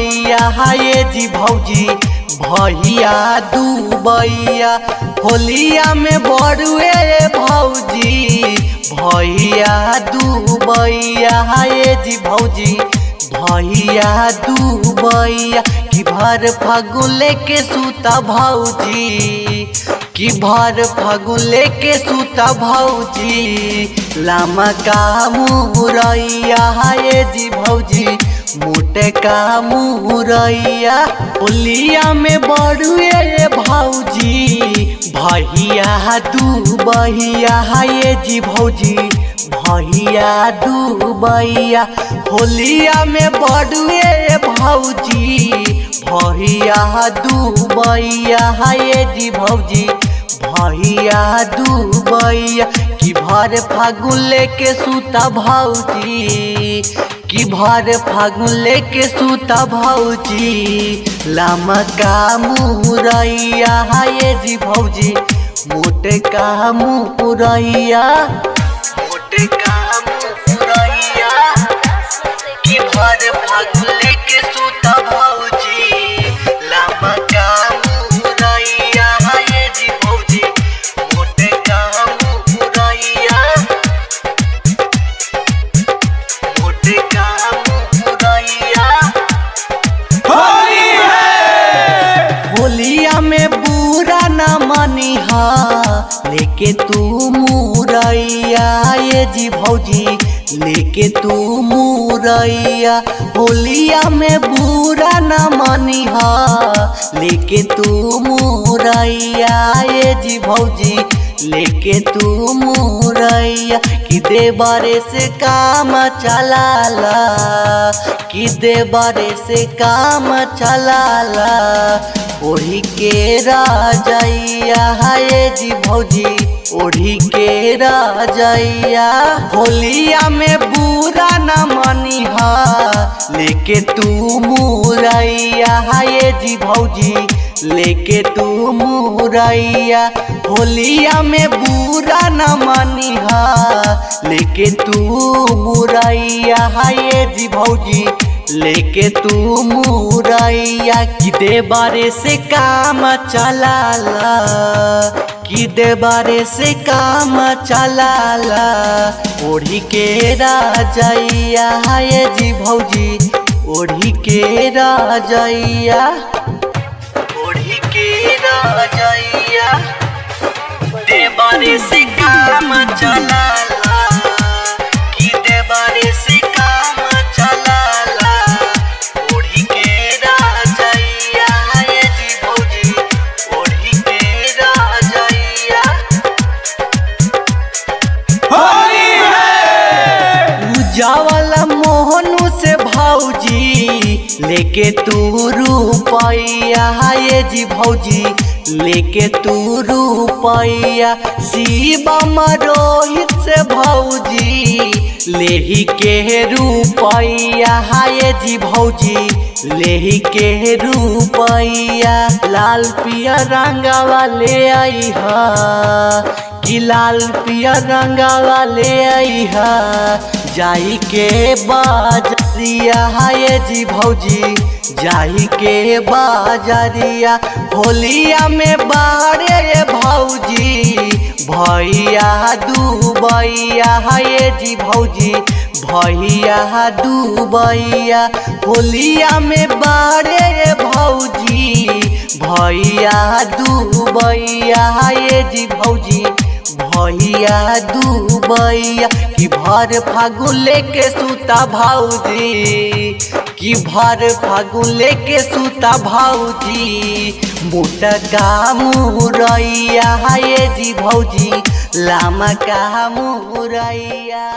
दुबैया ये जी भौजी भैया दुबैया होलिया में बड़ुए भौजी भैया दुबैया ये जी भौजी भैया दुबैया कि भर फागुन लेके सूता भौजी कि भर फागुन लेके सूता भौजी लामा का मुरैया ये जी भौजी मोटे का मुरैया होलिया में बड़ुए भौजी भैया दुबैया ये जी भौजी भैया दुबैया होलिया में बड़ुए भौजी भैया दुबैया ये जी भौजी भैया दुबैया कि भर फागुन लेके सूता भौजी कि भर फागुन लेके सूता भौजी लामा का मुरैया ये जी भौजी मोटे का मुरैया मोटे का मुरैया कि भर फागुन लेके सूता भौजी लामा का मुरैया ये जी भौजी मोटे का मुरैया मोटे का मुरैया होली है होलिया में बुरा न मनिहा लेके तू मुरैया ये जी भौजी लेके तू मुरैया होलिया में बुरा न मनिहा लेके तू मुरैया ये जी भौजी लेके तू मुरैया कि देबारे से काम चलाला कि देबारे से काम चलाला ओढ़ी के राजैया ये जी भौजी ओढ़ी के राजैया होलिया में बुरा न मनिहा लेके तू मुरैया ये जी भौजी लेके तू मुरैया होलिया में बुरा न मनिहा लेके तू मुरैया ये जी भौजी लेके तू मुरैया कि देबारे से काम चलाला कि देबारे से काम चलाला ओढ़ी के राजैया ये जी भौजी ओढ़ी के राजैया ओढ़ी के राजैया देबारे से काम चलाला कि देबारे से काम चलाला ओढ़ी के राजैया ये जी भौजी ओढ़ी के राजैया होली है उजावला मोहनु से भौजी लेके तू रुपैया ये जी भौजी लेके तू रुपैया शिवम रोहित से भौजी लेही के रुपैया ये जी भौजी लेही के रुपैया लाल पिया रंगावा ले आई हा कि लाल पिया रंगावा ले आई हा जाई के बाजरिया ये जी भौजी जाई के बाजरिया होलिया में बारे भौजी भैया दुबैया ये जी भौजी भैया दुबैया होलिया में बारे भौजी भैया दुबैया ये जी भौजी भैया दुबैया कि भर फागुन लेके सूता भौजी कि भर फागुन लेके सूता भौजी मोटा का मुरैया ये जी भौजी लामा का मुरैया।